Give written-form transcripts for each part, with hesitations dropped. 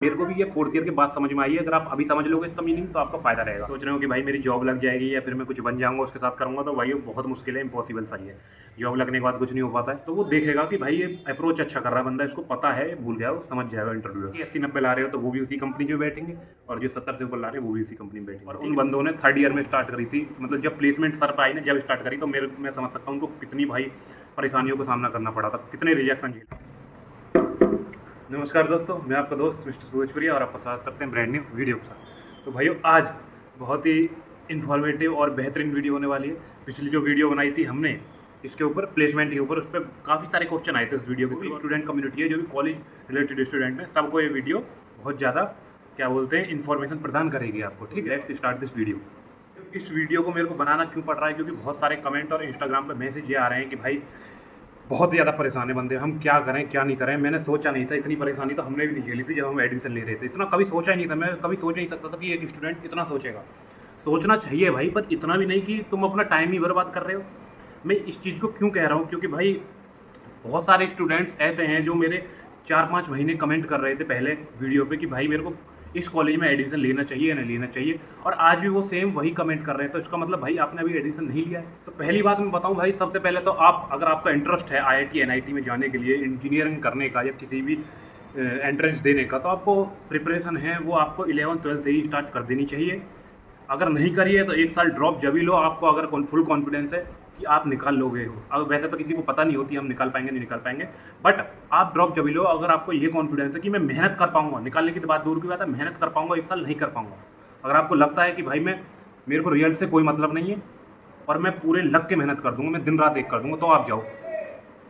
मेरे को भी ये फोर्थ ईयर के बाद समझ में आई है। अगर आप अभी समझ लोगे इसका मीनिंग तो आपका फायदा रहेगा। सोच रहे हो कि भाई मेरी जॉब लग जाएगी या फिर मैं कुछ बन जाऊंगा उसके साथ करूंगा, तो भाई वो बहुत मुश्किल है, इम्पॉसिबल सा ही है। जॉब लगने के बाद कुछ नहीं हो पाता है। तो वो देखेगा कि भाई ये अप्रोच अच्छा कर रहा है बंदा, इसको पता है, भूल गया, वो समझ जाएगा इंटरव्यू में। 80-90 ला रहे हो तो वो भी उसी कंपनी में बैठेंगे, और जो 70 से ऊपर ला रहे हैं वो भी उसी कंपनी में बैठेंगे। और उन बंदों ने थर्ड ईयर में स्टार्ट करी थी, मतलब जब प्लेसमेंट सर पे आई ना, जब स्टार्ट करी, तो मैं समझ सकता हूँ उनको कितनी भाई परेशानियों का सामना करना पड़ा था, कितने रिजेक्शन झेले। नमस्कार दोस्तों, मैं आपका दोस्त मिस्टर सूरजपुरिया और आपका स्वागत करते हैं ब्रांड न्यू वीडियो के साथ। तो भाइयों, आज बहुत ही इन्फॉर्मेटिव और बेहतरीन वीडियो होने वाली है। पिछली जो वीडियो बनाई थी हमने इसके ऊपर, प्लेसमेंट के ऊपर, उस पर काफ़ी सारे क्वेश्चन आए थे उस वीडियो के। स्टूडेंट कम्युनिटी है, जो भी कॉलेज रिलेटेड स्टूडेंट है, सबको ये वीडियो बहुत ज़्यादा क्या बोलते हैं इन्फॉर्मेशन प्रदान करेगी आपको। ठीक है, लेट्स स्टार्ट दिस वीडियो। इस वीडियो को मेरे को बनाना क्यों पड़ रहा है, क्योंकि बहुत सारे कमेंट और इंस्टाग्राम पर मैसेज ये आ रहे हैं कि भाई बहुत ज़्यादा परेशान है बंदे, हम क्या करें क्या नहीं करें। मैंने सोचा नहीं था इतनी परेशानी तो हमने भी नहीं झेली थी जब हम एडमिशन ले रहे थे। इतना कभी सोचा ही नहीं था, मैं कभी सोच नहीं सकता था कि एक स्टूडेंट इतना सोचेगा। सोचना चाहिए भाई, पर इतना भी नहीं कि तुम अपना टाइम ही बर्बाद कर रहे हो। मैं इस चीज़ को क्यों कह रहा हूँ, क्योंकि भाई बहुत सारे स्टूडेंट्स ऐसे हैं जो मेरे 4-5 महीने कमेंट कर रहे थे पहले वीडियो पे कि भाई मेरे को इस कॉलेज में एडमिशन लेना चाहिए या नहीं लेना चाहिए, और आज भी वो सेम वही कमेंट कर रहे हैं। तो इसका मतलब भाई आपने अभी एडमिशन नहीं लिया है। तो पहली बात मैं बताऊं भाई, सबसे पहले तो आप, अगर आपका इंटरेस्ट है IIT NIT में जाने के लिए, इंजीनियरिंग करने का या किसी भी एंट्रेंस देने का, तो आपको प्रिपरेशन है वो आपको 11th-12th से ही स्टार्ट कर देनी चाहिए। अगर नहीं करी है तो एक साल ड्रॉप जब ही लो, आपको अगर फुल कॉन्फिडेंस है कि आप निकाल लोगे हो। अब वैसे तो किसी को पता नहीं होती हम निकाल पाएंगे नहीं निकाल पाएंगे, बट आप ड्रॉप जब ही लो अगर आपको ये कॉन्फिडेंस है कि मैं मेहनत कर पाऊंगा। निकालने की तो बात दूर की बात है, मेहनत कर पाऊंगा, एक साल नहीं कर पाऊंगा। अगर आपको लगता है कि भाई मेरे को रिजल्ट से कोई मतलब नहीं है और मैं पूरे लग के मेहनत कर दूंगा, मैं दिन रात एक कर दूंगा, तो आप जाओ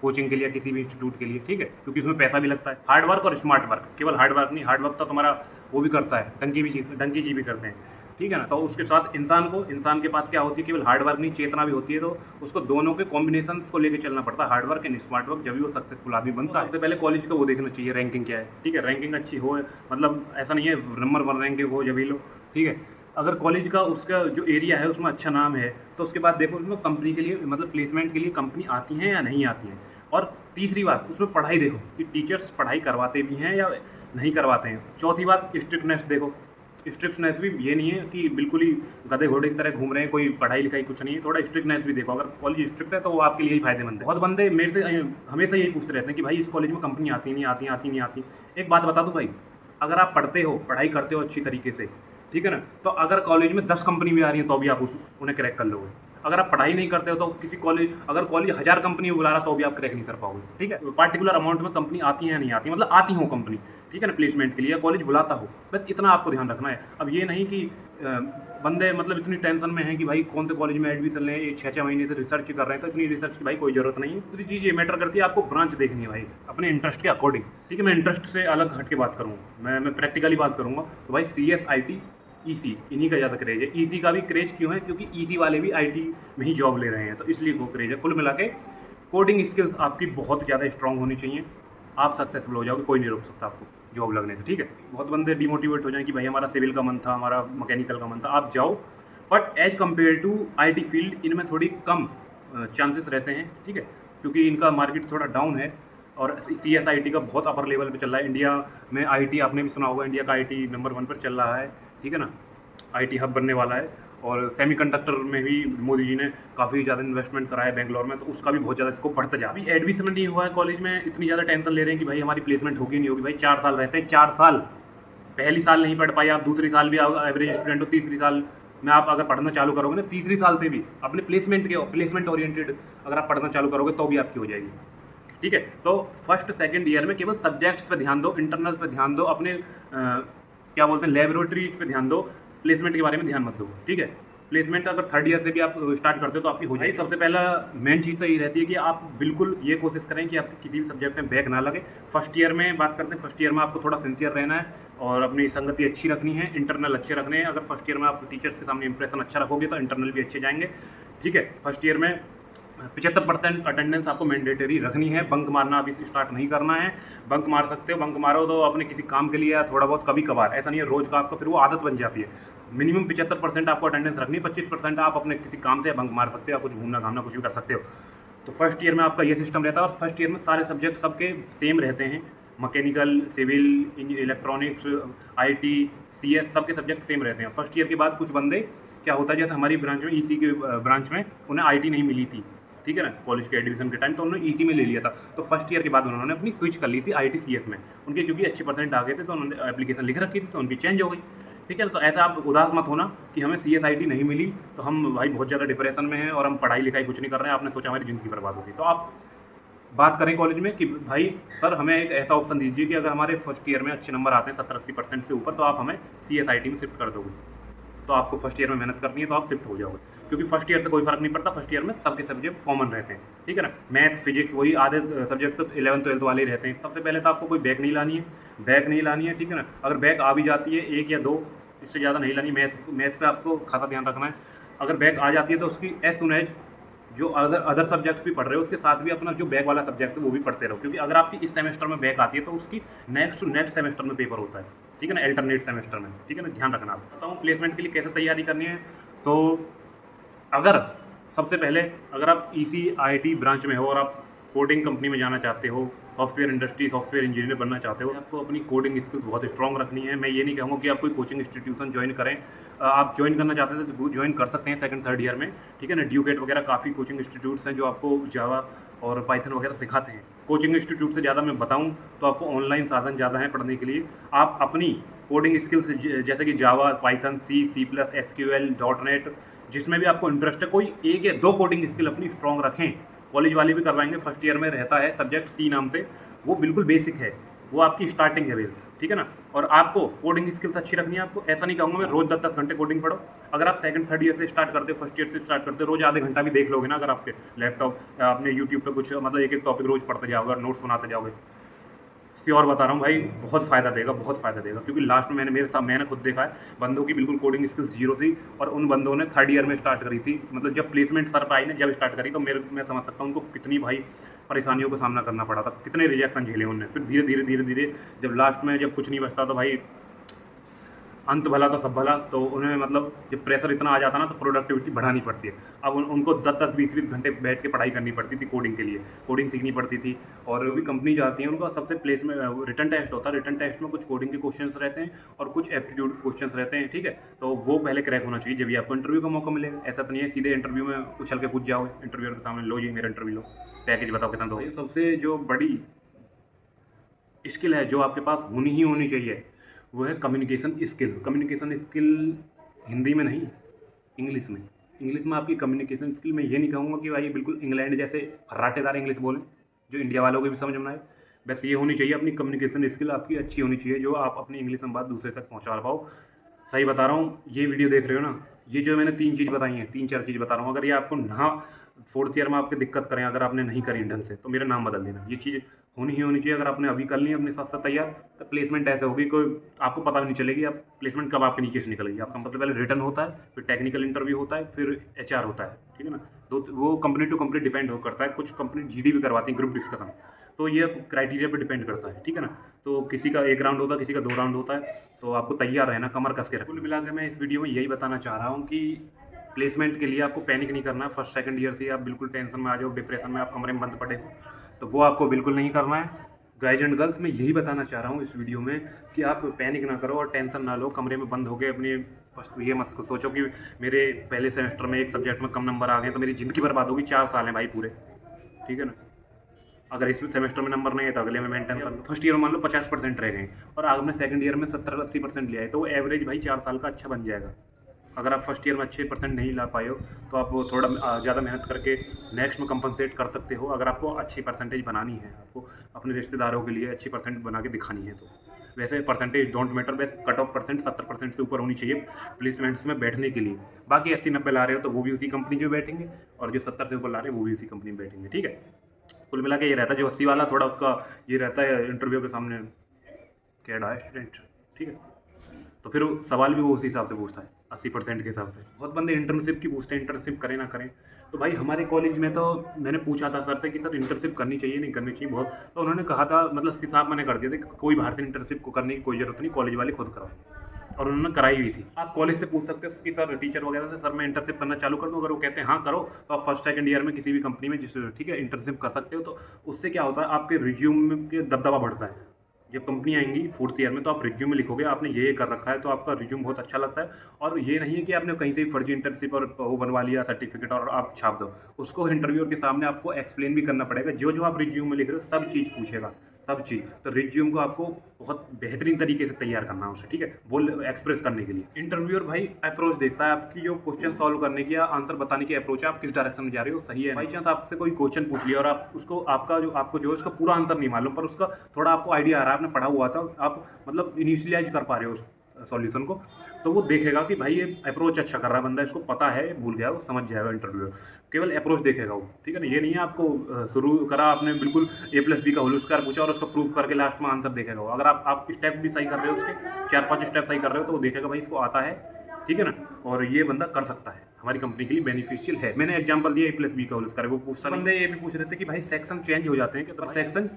कोचिंग के लिए, किसी भी इंस्टीट्यूट के लिए। ठीक है, क्योंकि उसमें पैसा भी लगता है। हार्ड वर्क और स्मार्ट वर्क, केवल हार्ड वर्क नहीं, हार्ड वर्क तो तुम्हारा वो भी करता है, डंकी जी भी करते हैं। ठीक है ना। तो उसके साथ इंसान के पास क्या होती है, केवल हार्ड वर्क नहीं, चेतना भी होती है। तो उसको दोनों के कॉम्बिनेशन को लेकर चलना पड़ता है, hard work and smart work, जब भी वो सक्सेसफुल आदमी बनता है। सबसे पहले कॉलेज का वो देखना चाहिए, रैंकिंग क्या है। ठीक है, रैंकिंग अच्छी हो, मतलब ऐसा नहीं है नंबर 1 रैंकिंग हो जब भी लो। ठीक है, अगर कॉलेज का उसका जो एरिया है उसमें अच्छा नाम है, तो उसके बाद देखो उसमें कंपनी के लिए, मतलब प्लेसमेंट के लिए कंपनी आती हैं या नहीं आती हैं। और तीसरी बात, उसमें पढ़ाई देखो कि टीचर्स पढ़ाई करवाते भी हैं या नहीं करवाते हैं। चौथी बात, स्ट्रिक्टनेस देखो। स्ट्रिक्टनेस भी ये नहीं है कि बिल्कुल ही गधे घोड़े की तरह घूम रहे हैं, कोई पढ़ाई लिखाई कुछ नहीं है, थोड़ा स्ट्रिक्टनेस भी देखो। अगर कॉलेज स्ट्रिक्ट है तो वो आपके लिए ही फायदेमंद है। बहुत बंदे मेरे से हमेशा यही पूछते रहते हैं कि भाई इस कॉलेज में कंपनी आती नहीं आती, आती नहीं आती। एक बात बता दूँ भाई, अगर आप पढ़ते हो, पढ़ाई करते हो अच्छी तरीके से, ठीक है ना, तो अगर कॉलेज में 10 कंपनी भी आ रही है तो भी आप उन्हें क्रैक कर लोगे। अगर आप पढ़ाई नहीं करते हो तो किसी कॉलेज, अगर कॉलेज 1000 कंपनी बुला रहा तो भी आप क्रैक नहीं कर पाओगे। ठीक है, पार्टिकुलर अमाउंट में कंपनी आती है या नहीं आती, मतलब आती हो कंपनी, ठीक है ना, प्लेसमेंट के लिए कॉलेज बुलाता हो, बस इतना आपको ध्यान रखना है। अब ये नहीं कि बंदे मतलब इतनी टेंशन में हैं कि भाई कौन से कॉलेज में एडमिशन लें, 6-6 महीने से रिसर्च कर रहे हैं, तो इतनी रिसर्च की भाई कोई ज़रूरत नहीं है। दूसरी चीज़ ये मैटर करती है, आपको ब्रांच देखनी है भाई अपने इंटरेस्ट के अकॉर्डिंग। ठीक है, मैं इंटरेस्ट से अलग हट के बात करूँगा, मैं प्रैक्टिकली बात करूँगा। तो भाई CS IT EC इन्हीं का ज़्यादा क्रेज है। EC का भी क्रेज क्यों है, क्योंकि EC वाले भी IT में ही जॉब ले रहे हैं, तो इसलिए वो क्रेज है। कुल मिला के कोडिंग स्किल्स आपकी बहुत ज़्यादा स्ट्रांग होनी चाहिए, आप सक्सेसफुल हो जाओगे, कोई नहीं रोक सकता आपको जॉब लगने से। ठीक है, बहुत बंदे डिमोटिवेट हो जाएं कि भाई हमारा सिविल का मन था, हमारा मैकेनिकल का मन था, आप जाओ, but as compare to IT field इनमें थोड़ी कम चांसेस रहते हैं। ठीक है, क्योंकि इनका मार्केट थोड़ा डाउन है, और CSIT का बहुत अपर लेवल पे चल रहा है। इंडिया में IT आपने भी सुना होगा, इंडिया का IT नंबर 1 पर चल रहा है। ठीक है ना, IT हब बनने वाला है, और सेमीकंडक्टर में भी मोदी जी ने काफ़ी ज़्यादा इन्वेस्टमेंट करा है बेंगलोर में, तो उसका भी बहुत ज़्यादा स्कोप बढ़ता जा। अभी एडमिशन नहीं हुआ है कॉलेज में, इतनी ज़्यादा टेंशन ले रहे हैं कि भाई हमारी प्लेसमेंट होगी नहीं होगी। भाई 4 साल रहते हैं, 4 साल, पहली साल नहीं पढ़ पाए आप, दूसरी साल भी एवरेज स्टूडेंट हो, तीसरी साल में आप अगर पढ़ना चालू करोगे ना, तीसरी साल से भी अपने प्लेसमेंट ओरिएंटेड अगर आप पढ़ना चालू करोगे तो भी आपकी हो जाएगी। ठीक है, तो फर्स्ट सेकंड ईयर में केवल सब्जेक्ट्स पे ध्यान दो, इंटरनल्स पे ध्यान दो, अपने क्या बोलते हैं लेबोरेटरीज पे ध्यान दो, प्लेसमेंट के बारे में ध्यान मत दो। ठीक है, प्लेसमेंट अगर थर्ड ईयर से भी आप स्टार्ट करते हो तो आपकी हो जाएगी। सबसे पहला मेन चीज़ तो ये रहती है कि आप बिल्कुल ये कोशिश करें कि आपके किसी भी सब्जेक्ट में बैक ना लगे। फर्स्ट ईयर में बात करते हैं, फर्स्ट ईयर में आपको थोड़ा सिंसियर रहना है और अपनी संगति अच्छी रखनी है, इंटरनल अच्छे रखने हैं। अगर फर्स्ट ईयर में आप टीचर्स के सामने इंप्रेशन अच्छा रखोगे तो इंटरनल भी अच्छे जाएंगे। ठीक है, फर्स्ट ईयर में 75% अटेंडेंस आपको मैंडेटरी रखनी है, बंक मारना अभी स्टार्ट नहीं करना है। बंक मार सकते हो, बंक मारो तो अपने किसी काम के लिए या थोड़ा बहुत कभी कभार, ऐसा नहीं है रोज़ का आपका, फिर वो आदत बन जाती है। मिनिमम 75% आपको अटेंडेंस रखनी है, 25% आप अपने किसी काम से बंक मार सकते हो, या कुछ घूमना घामना कुछ भी कर सकते हो। तो फर्स्ट ईयर में आपका ये सिस्टम रहता है, और फर्स्ट ईयर में सारे सब्जेक्ट सबके सेम रहते हैं, mechanical, civil, electronics, IT, CS सबके सब्जेक्ट सेम रहते हैं। फर्स्ट ईयर के बाद कुछ बंदे क्या होता है, जैसे हमारी ब्रांच में EC के ब्रांच में उन्हें IT नहीं मिली थी, ठीक है ना, कॉलेज के एडमिशन के टाइम, तो उन्होंने EC में ले लिया था। तो फर्स्ट ईयर के बाद उन्होंने अपनी स्विच कर ली थी IT CS में। उनके क्योंकि अच्छे परसेंट आ गए थे तो उन्होंने एप्लीकेशन लिख रखी थी, तो उनकी चेंज हो गई, ठीक है। तो ऐसा आप उदास मत होना कि हमें CSIT नहीं मिली तो हम भाई बहुत ज़्यादा डिप्रेशन में हैं और हम पढ़ाई लिखाई कुछ नहीं कर रहे हैं, आपने सोचा हमारी ज़िंदगी बर्बाद होगी। तो आप बात करें कॉलेज में कि भाई सर हमें एक ऐसा ऑप्शन दीजिए कि अगर हमारे फर्स्ट ईयर में अच्छे नंबर आते हैं 70-80% से ऊपर, तो आप हमें CSIT में शिफ्ट कर दोगे। तो आपको फर्स्ट ईयर में मेहनत करनी है तो आप शिफ्ट हो जाओगे, क्योंकि फर्स्ट ईयर से कोई फर्क नहीं पड़ता। फर्स्ट ईयर में सबके सब्जेक्ट कॉमन रहते हैं, ठीक है ना। मैथ, फिजिक्स वही आधे सब्जेक्ट तो 11th-12th वाले ही रहते हैं। सबसे पहले तो आपको कोई बैक नहीं लानी है, ठीक है ना। अगर बैक आ भी जाती है 1 या 2, इससे ज़्यादा नहीं लानी। मैथ पे आपको खासा ध्यान रखना है। अगर बैक आ जाती है तो उसकी एज सुन एज जो अदर सब्जेक्ट्स भी पढ़ रहे हो उसके साथ भी अपना जो बैक वाला सब्जेक्ट है वो भी पढ़ते रहो, क्योंकि अगर आपकी इस सेमेस्टर में बैक आती है तो उसकी नेक्स्ट सेमेस्टर में पेपर होता है, ठीक है ना, अल्टरनेट सेमेस्टर में, ठीक है ना। ध्यान रखना। आप बताऊँ प्लेसमेंट के लिए कैसे तैयारी करनी है। तो अगर सबसे पहले अगर आप EC-IT ब्रांच में हो और आप कोडिंग कंपनी में जाना चाहते हो, सॉफ्टवेयर इंडस्ट्री, सॉफ्टवेयर इंजीनियर बनना चाहते हो, आपको अपनी कोडिंग स्किल्स बहुत स्ट्रॉन्ग रखनी है। मैं ये नहीं कहूँगा कि आप कोई कोचिंग इंस्टीट्यूशन ज्वाइन करें। आप ज्वाइन करना चाहते हैं तो ज्वाइन कर सकते हैं 2nd-3rd ईयर में, ठीक है ना। ड्यूकेट वगैरह काफ़ी कोचिंग इंस्टीट्यूट्स हैं जो आपको जावा और पाइथन वगैरह सिखाते हैं। कोचिंग इंस्टीट्यूट से ज़्यादा मैं बताऊँ तो आपको ऑनलाइन साधन ज़्यादा हैं पढ़ने के लिए। आप अपनी कोडिंग स्किल्स जैसे कि जावा, पाइथन, C++, SQL, .NET, जिसमें भी आपको इंटरेस्ट है, कोई 1 या 2 कोडिंग स्किल अपनी स्ट्रॉन्ग रखें। कॉलेज वाले भी करवाएंगे। फर्स्ट ईयर में रहता है सब्जेक्ट C नाम से, वो बिल्कुल बेसिक है, वो आपकी स्टार्टिंग है बेस, ठीक है ना। और आपको कोडिंग स्किल्स अच्छी रखनी है। आपको ऐसा नहीं कहूँगा मैं रोज़ 10-10 घंटे कोडिंग पढ़ो। अगर आप 2nd-3rd ईयर से स्टार्ट करते हो, फर्स्ट ईयर से स्टार्ट करते हो, रोज़ आधे घंटा भी देख लोगे ना, अगर आपके लैपटॉप अपने यूट्यूब पे कुछ मतलब एक टॉपिक रोज़ पढ़ते जाओगे, नोट्स बनाते जाओगे, श्योर बता रहा हूँ भाई, बहुत फ़ायदा देगा। क्योंकि लास्ट में मैंने खुद देखा है, बंदों की बिल्कुल कोडिंग स्किल्स 0 थी और उन बंदों ने 3rd ईयर में स्टार्ट करी थी। मतलब जब प्लेसमेंट सर पे आई ने जब स्टार्ट करी तो मैं समझ सकता हूँ उनको कितनी भाई परेशानियों का सामना करना पड़ा था, कितने रिजेक्शन झेले उनने। फिर धीरे जब लास्ट में जब कुछ नहीं बचता तो भाई अंत भला तो सब भला, तो उन्हें मतलब जब प्रेशर इतना आ जाता ना तो प्रोडक्टिविटी बढ़ानी पड़ती है। अब उनको 10-10, 20-20 घंटे बैठ के पढ़ाई करनी पड़ती थी कोडिंग के लिए, कोडिंग सीखनी पड़ती थी। और जो भी कंपनी जाती है उनका सबसे प्लेसमेंट रिटन टेस्ट होता है। रिटन टेस्ट में कुछ कोडिंग के क्वेश्चंस रहते हैं और कुछ एप्टीट्यूड क्वेश्चंस रहते हैं, ठीक है। तो वो पहले क्रैक होना चाहिए, जब भी आपको इंटरव्यू का मौका मिलेगा। ऐसा तो नहीं है सीधे इंटरव्यू में उछल के पूछ जाओगे, इंटरव्यूअर के सामने लो जी मेरा इंटरव्यू लो, पैकेज बताओ कितना दो। सबसे जो बड़ी स्किल है जो आपके पास होनी चाहिए वो है communication skill. Communication skill Hindi में नहीं, इंग्लिश में आपकी कम्युनिकेशन स्किल, मैं ये नहीं कहूँगा कि भाई बिल्कुल इंग्लैंड जैसे फर्राटेदार इंग्लिश बोलें जो इंडिया वालों को भी समझ में आए, बस ये होनी चाहिए। अपनी कम्युनिकेशन स्किल आपकी अच्छी होनी चाहिए, जो आप अपनी इंग्लिश में बात दूसरे तक पहुँचा पाओ। सही बता रहा हूँ, ये वीडियो देख रहे हो ना, ये जो मैंने 3 चीज़ बताई हैं, 3-4 चीज़ बता रहा हूँ, अगर ये आपको ना 4th ईयर में आपकी दिक्कत करें, अगर आपने नहीं करी ढंग से, तो मेरा नाम बदल देना। ये चीज़ होनी चाहिए। अगर आपने अभी कर ली अपने साथ साथ तैयार, तो प्लेसमेंट ऐसे होगी कोई आपको पता भी नहीं चलेगी आप प्लेसमेंट कब आपके नीचे से निकलेगी। आपका सबसे पहले रिटर्न होता है, फिर टेक्निकल इंटरव्यू होता है, फिर HR होता है, ठीक है ना। तो वो कंपनी टू कंपनी डिपेंड करता है। कुछ कंपनी GD भी करवाती है, ग्रुप डिस्कशन, तो ये क्राइटेरिया पे डिपेंड करता है, ठीक है ना। तो किसी का 1 राउंड होता है, किसी का 2 राउंड होता है, तो आपको तैयार रहना, कमर कस के रखना। कुल मिला के मैं इस वीडियो में यही बताना चाह रहा हूँ कि प्लेसमेंट के लिए आपको पैनिक नहीं करना है। 1st-2nd ईयर से आप बिल्कुल टेंशन में आ जाओ, डिप्रेशन में आप कमरे में बंद पड़े हो, तो वो आपको बिल्कुल नहीं करना है। गाइज एंड गर्ल्स, मैं यही बताना चाह रहा हूँ इस वीडियो में कि आप पैनिक ना करो और टेंशन ना लो, कमरे में बंद हो गए अपने। बस ये मत सोचो कि मेरे पहले सेमेस्टर में एक सब्जेक्ट में कम नंबर आ गए तो मेरी ज़िंदगी बर्बाद होगी। 4 साल हैं भाई पूरे, ठीक है ना। अगर इस सेमेस्टर में नंबर नहीं है तो अगले में मेंटेन कर लो। फर्स्ट ईयर में मान लो 50% रह गए और आपने 2nd ईयर में 70-80% लिया है, तो वो एवरेज भाई 4 साल का अच्छा बन जाएगा। अगर आप फर्स्ट ईयर में अच्छे परसेंट नहीं ला पाए हो तो आप वो थोड़ा ज़्यादा मेहनत करके नेक्स्ट में कंपनसेट कर सकते हो। अगर आपको अच्छी परसेंटेज बनानी है, आपको अपने रिश्तेदारों के लिए अच्छी परसेंट बना के दिखानी है, तो वैसे परसेंटेज डोंट मैटर, बस कट ऑफ परसेंट 70% से ऊपर होनी चाहिए प्लेसमेंट्स में बैठने के लिए। बाकी 80-90 ला रहे हो तो वो भी उसी कंपनी में बैठेंगे, और जो 70 से ऊपर ला रहे हैं वो भी उसी कंपनी में बैठेंगे, ठीक है। कुल मिला के ये रहता है, जो 80 वाला थोड़ा उसका ये रहता है इंटरव्यू के सामने कैड है स्टूडेंट, ठीक है। तो फिर सवाल भी वो उसी हिसाब से पूछता है 80% के हिसाब से। बहुत बंदे इंटर्नशिप की पूछते हैं, इंटर्नशिप करें ना करें। तो भाई हमारे कॉलेज में तो मैंने पूछा था सर से कि सर इंटर्नशिप करनी चाहिए नहीं करनी चाहिए बहुत, तो उन्होंने कहा था, मतलब साहब मैंने कर दिया था कि कोई बाहर से इंटर्नशिप को करने की कोई ज़रूरत नहीं, कॉलेज वाले खुद कराएं, और उन्होंने कराई हुई थी। आप कॉलेज से पूछ सकते हो कि सर टीचर वगैरह से, सर मैं इंटर्नशिप करना चालू कर दूँ। अगर वो कहते हैं हाँ करो, तो आप 1st-2nd ईयर में किसी भी कंपनी में जिस ठीक है इंटर्नशिप कर सकते हो। तो उससे क्या होता है, आपके रिज्यूम के दबदबा बढ़ता है, जब कंपनी आएंगी फोर्थ ईयर में तो आप रिज्यूम में लिखोगे आपने ये कर रखा है, तो आपका रिज्यूम बहुत अच्छा लगता है। और ये नहीं है कि आपने कहीं से फर्जी इंटर्नशिप और वो बनवा लिया सर्टिफिकेट और आप छाप दो, उसको इंटरव्यूअर के सामने आपको एक्सप्लेन भी करना पड़ेगा। जो जो आप रिज्यूम में लिख रहे हो सब चीज़ पूछेगा, सब चीज़। तो रिज्यूम को आपको बहुत बेहतरीन तरीके से तैयार करना है उसे, ठीक है, बोल एक्सप्रेस करने के लिए। इंटरव्यूअर भाई अप्रोच देखता है आपकी, जो क्वेश्चन सॉल्व करने की या आंसर बताने की अप्रोच है, आप किस डायरेक्शन में जा रहे हो, सही है। बाई चांस आपसे कोई क्वेश्चन पूछ लिया और आप उसको आपको जो उसका पूरा आंसर नहीं मालूम, पर उसका थोड़ा आपको आइडिया आ रहा है, आपने पढ़ा हुआ था, आप मतलब इनिशियलाइज कर पा रहे हो सॉल्यूशन को, तो वो देखेगा कि भाई ये अप्रोच अच्छा कर रहा है बंदा, इसको पता है, भूल गया, वो समझ जाएगा इंटरव्यू। केवल अप्रोच देखेगा वो, ठीक है ना। ये नहीं है आपको शुरू करा आपने बिल्कुल A+B का होल स्क्वायर पूछा और उसका प्रूफ करके लास्ट में आंसर देखेगा वो। अगर आप स्टेप भी सही कर रहे हो, उसके 4-5 स्टेप सही कर रहे हो, तो वो देखेगा भाई इसको आता है, ठीक है ना, और ये बंदा कर सकता है, हमारी कंपनी के लिए बेनिफिशियल है। मैंने एग्जांपल दिया A+B का होल स्क्वायर, वो पूछता बंदे ये भी पूछ रहे थे कि भाई सेक्शन चेंज हो जाते हैं कि, तो सेक्शन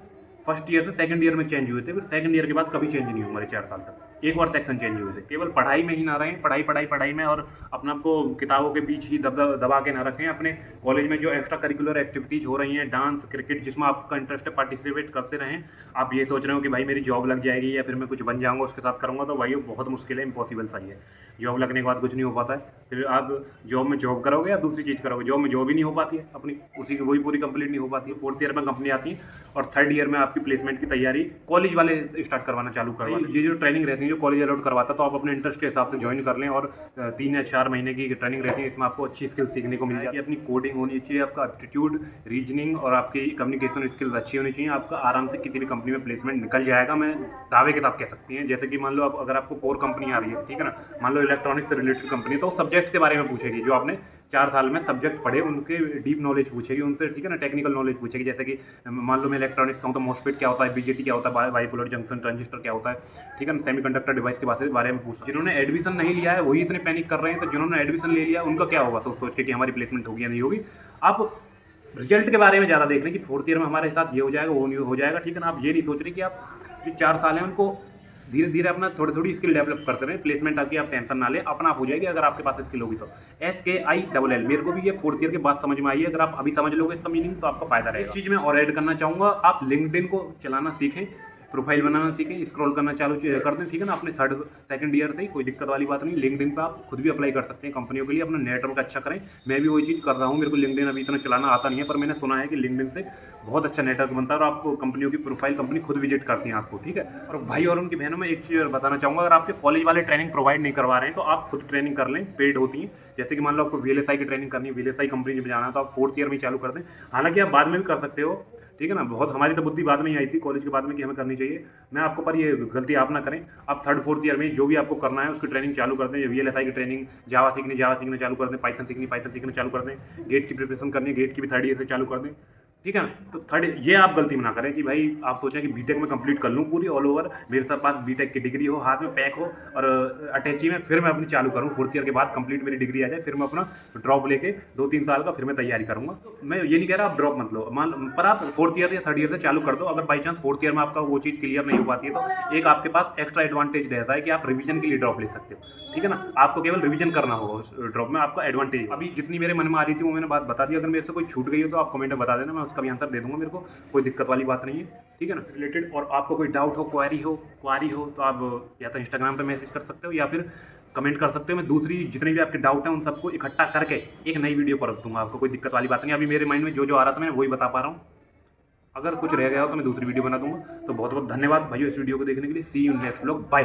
फर्स्ट ईयर से सेकंड ईयर में चेंज हुए थे, फिर सेकंड ईयर के बाद कभी चेंज नहीं हुए हमारे 4 साल तक। एक बार सेक्शन चेंज हुए थे। केवल पढ़ाई में ही ना रहें, पढ़ाई में, और अपने आपको किताबों के बीच ही दबा के ना रखें। अपने कॉलेज में जो एक्स्ट्रा करिकुलर एक्टिविटीज़ हो रही हैं, डांस, क्रिकेट, जिसमें आपका इंटरेस्ट है, पार्टिसिपेट करते रहें। आप ये सोच रहे हो कि भाई मेरी जॉब लग जाएगी या फिर मैं कुछ बन जाऊँगा उसके साथ करूँगा, तो भाई बहुत मुश्किल है, इम्पॉसिबल सा ही है। जॉब लगने के बाद कुछ नहीं हो पाता है। फिर आप जॉब में जॉब करोगे या दूसरी चीज़ करोगे, जॉब में जॉब ही नहीं हो पाती है अपनी, उसी की वही पूरी कंप्लीट नहीं हो पाती है। फोर्थ ईयर में कंपनी आती है और थर्ड ईयर में आपकी प्लेसमेंट की तैयारी कॉलेज वाले स्टार्ट करवाना चालू करवाते। ये जो ट्रेनिंग रहती है जो कॉलेज अलाउड करवाता है, तो आप अपने इंटरेस्ट के हिसाब से ज्वाइन कर लें। और 3 या 4 महीने की ट्रेनिंग रहती है, इसमें आपको अच्छी स्किल सीखने को मिल जाती है। अपनी कोडिंग होनी चाहिए, आपका एप्टीट्यूड, रीजनिंग और आपकी कम्युनिकेशन स्किल्स अच्छी होनी चाहिए। आपका आराम से किसी भी कंपनी में प्लेसमेंट निकल जाएगा, मैं दावे के साथ कह सकती हैं। जैसे कि मान लो अगर आपको कोर कंपनी आ रही है, ठीक है ना, मान लो इलेक्ट्रॉनिक्स से रिलेटेड कंपनी, तो सब्जेक्ट्स के बारे में पूछेगी, जो आपने 4 साल में सब्जेक्ट पढ़े उनके डीप नॉलेज पूछेगी उनसे, ठीक है ना, टेक्निकल नॉलेज पूछेगी। जैसे कि मान लो मैं इलेक्ट्रॉनिक्स का हूँ, तो मॉसफेट क्या होता है, बीजेटी क्या होता है, बाइपोलर जंक्शन ट्रांजिस्टर क्या होता है, ठीक है ना, सेमीकंडक्टर डिवाइस के बारे में पूछ। जिन्होंने एडमिशन नहीं लिया है वही इतने पैनिक कर रहे हैं, तो जिन्होंने एडमिशन ले लिया उनका क्या होगा सोच के कि हमारी प्लेसमेंट होगी या नहीं होगी। आप रिजल्ट के बारे में ज़्यादा देख रहे हैं कि फोर्थ ईयर में हमारे साथ ये हो जाएगा, वो नहीं हो जाएगा, ठीक है ना। आप ये नहीं सोच रहे कि आप जो 4 साल हैं उनको धीरे धीरे अपना थोड़ी स्किल डेवलप करते रहे। प्लेसमेंट आपकी आप टेंशन ना ले, अपना आप हो जाएगी अगर आपके पास स्किल होगी तो। SKILL मेरे को भी ये फोर्थ ईयर के बाद समझ में आई है। अगर आप अभी समझ लोगे इसका मीनिंग तो आपका फायदा रहेगा। एक चीज़ मैं और ऐड करना चाहूँगा, आप लिंक्डइन को चलाना सीखें, प्रोफाइल बनाना सीखें, स्क्रॉल करना चालू कर दें, ठीक है ना। अपने सेकंड ईयर से ही कोई दिक्कत वाली बात नहीं। लिंक्डइन पे आप खुद भी अप्लाई कर सकते हैं कंपनियों के लिए, अपना नेटवर्क अच्छा करें। मैं भी वही चीज़ कर रहा हूँ, मेरे को लिंक्डइन अभी इतना चलाना आता नहीं है, पर मैंने सुना है कि लिंक्डइन से बहुत अच्छा नेटवर्क बनता है और आपको कंपनियों की प्रोफाइल कंपनी खुद विजिट करती हैं आपको, ठीक है। और भाई और उनकी बहनों में एक चीज़ बताना चाहूँगा, अगर आपके कॉलेज वाले ट्रेनिंग प्रोवाइड नहीं करवा रहे हैं तो आप खुद ट्रेनिंग कर लें, पेड होती है। जैसे कि मान लो आपको VLSI की ट्रेनिंग करनी है, VLSI कंपनी में जाना है, तो आप फोर्थ ईयर में चालू कर दें। हालांकि आप बाद में भी कर सकते हो, ठीक है ना। बहुत हमारी तो बुद्धि बाद में ही आई थी कॉलेज के बाद में कि हमें करनी चाहिए। मैं आपको पर ये गलती आप ना करें। आप थर्ड फोर्थ ईयर में जो भी आपको करना है उसकी ट्रेनिंग चालू कर दें। VLSI की ट्रेनिंग, जावा सीखने चालू कर दें, पाइथन सीखने चालू कर दें। गेट की प्रिपरेशन करनी है, गेट की भी थर्ड ईयर से चालू कर दें, ठीक है ना। तो थर्ड ये आप गलती में ना करें कि भाई आप सोचें कि बीटेक में कंप्लीट कर लूँ पूरी ऑल ओवर, मेरे साथ पास बीटेक की डिग्री हो, हाथ में पैक हो और अटैची में, फिर मैं अपनी चालू करूँ। फोर्थ ईयर के बाद कंप्लीट मेरी डिग्री आ जाए, फिर मैं अपना ड्रॉप लेके 2-3 साल का फिर मैं तैयारी करूँगा। मैं ये नहीं कह रहा आप ड्रॉप मत लो, पर आप फोर्थ ईयर या थर्ड ईयर से चालू कर दो। अगर बाई चांस फोर्थ ईयर में आपका वो चीज़ क्लियर नहीं हो पाती है तो एक आपके पास एक्स्ट्रा एडवांटेज रहता है कि आप रिवीजन के लिए ड्रॉप ले सकते हो, ठीक है ना। आपको केवल रिवीजन करना होगा उस ड्रॉप में, आपका एडवांटेज। अभी जितनी मेरे मन में आ रही थी वो मैंने बात बता दी। अगर मेरे से कोई छूट गई हो तो आप कमेंट में बता देना, मैं उसका भी आंसर दे दूंगा। मेरे को कोई दिक्कत वाली बात नहीं है, ठीक है ना। रिलेटेड और आपको कोई डाउट हो, क्वारी हो तो आप या तो इंस्टाग्राम पे मैसेज कर सकते हो या फिर कमेंट कर सकते हो। मैं दूसरी जितने भी आपके डाउट हैं उन सबको इकट्ठा करके एक नई वीडियो पर रख दूंगा। आपको कोई दिक्कत वाली बात नहीं। अभी मेरे माइंड में जो आ रहा था मैं वही बता पा रहा हूँ। अगर कुछ रह गया हो तो मैं दूसरी वीडियो बना दूंगा। तो बहुत बहुत धन्यवाद भाइयों इस वीडियो को देखने के लिए। सी यू नेक्स्ट व्लॉग, बाय।